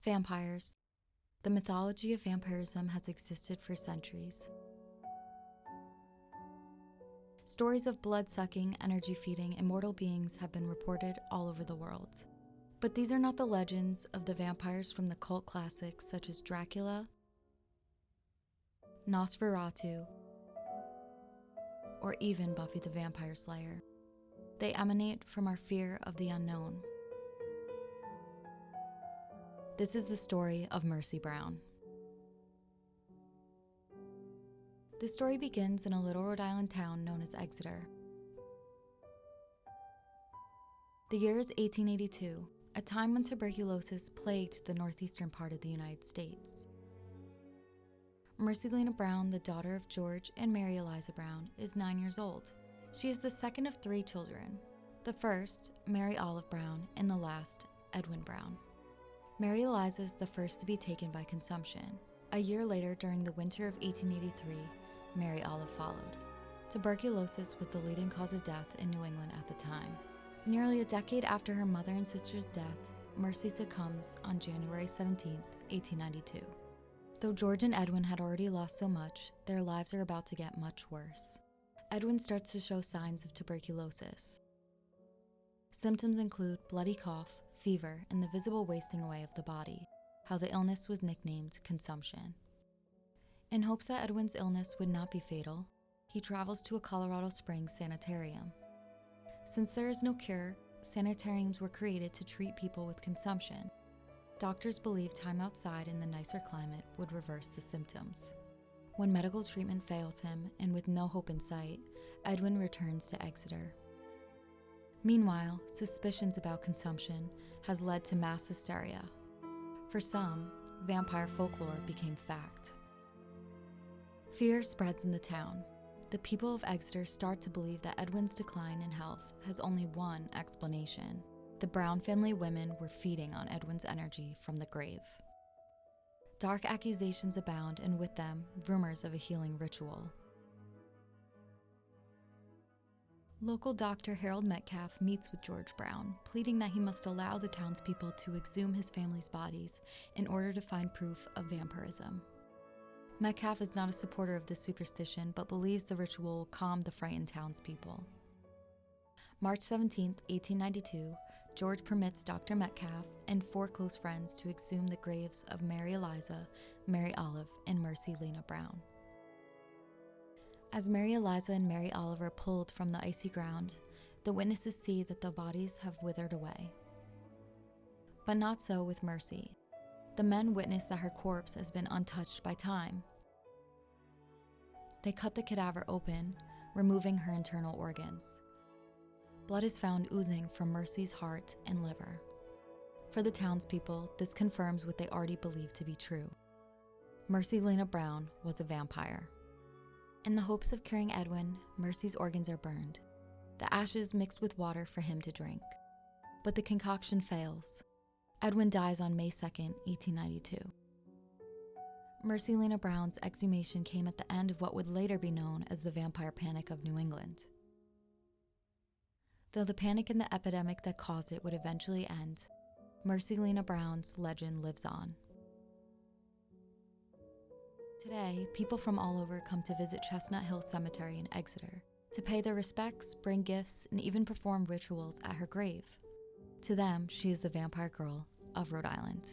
Vampires. The mythology of vampirism has existed for centuries. Stories of blood-sucking, energy-feeding, immortal beings have been reported all over the world. But these are not the legends of the vampires from the cult classics such as Dracula, Nosferatu, or even Buffy the Vampire Slayer. They emanate from our fear of the unknown. This is the story of Mercy Brown. The story begins in a little Rhode Island town known as Exeter. The year is 1882, a time when tuberculosis plagued the northeastern part of the United States. Mercy Lena Brown, the daughter of George and Mary Eliza Brown, is 9 years old. She is the second of 3 children. The first, Mary Olive Brown, and the last, Edwin Brown. Mary Eliza is the first to be taken by consumption. A year later, during the winter of 1883, Mary Olive followed. Tuberculosis was the leading cause of death in New England at the time. Nearly a decade after her mother and sister's death, Mercy succumbs on January 17, 1892. Though George and Edwin had already lost so much, their lives are about to get much worse. Edwin starts to show signs of tuberculosis. Symptoms include bloody cough, fever, and the visible wasting away of the body, how the illness was nicknamed consumption. In hopes that Edwin's illness would not be fatal, he travels to a Colorado Springs sanitarium. Since there is no cure, sanitariums were created to treat people with consumption. Doctors believed time outside in the nicer climate would reverse the symptoms. When medical treatment fails him, and with no hope in sight, Edwin returns to Exeter. Meanwhile, suspicions about consumption has led to mass hysteria. For some, vampire folklore became fact. Fear spreads in the town. The people of Exeter start to believe that Edwin's decline in health has only one explanation. The Brown family women were feeding on Edwin's energy from the grave. Dark accusations abound, and with them, rumors of a healing ritual. Local doctor Harold Metcalf meets with George Brown, pleading that he must allow the townspeople to exhume his family's bodies in order to find proof of vampirism. Metcalf is not a supporter of this superstition, but believes the ritual will calm the frightened townspeople. March 17, 1892, George permits Dr. Metcalf and 4 close friends to exhume the graves of Mary Eliza, Mary Olive, and Mercy Lena Brown. As Mary Eliza and Mary Olive are pulled from the icy ground, the witnesses see that the bodies have withered away. But not so with Mercy. The men witness that her corpse has been untouched by time. They cut the cadaver open, removing her internal organs. Blood is found oozing from Mercy's heart and liver. For the townspeople, this confirms what they already believed to be true. Mercy Lena Brown was a vampire. In the hopes of curing Edwin, Mercy's organs are burned. The ashes mixed with water for him to drink. But the concoction fails. Edwin dies on May 2, 1892. Mercy Lena Brown's exhumation came at the end of what would later be known as the vampire panic of New England. Though the panic and the epidemic that caused it would eventually end, Mercy Lena Brown's legend lives on. Today, people from all over come to visit Chestnut Hill Cemetery in Exeter to pay their respects, bring gifts, and even perform rituals at her grave. To them, she is the vampire girl of Rhode Island.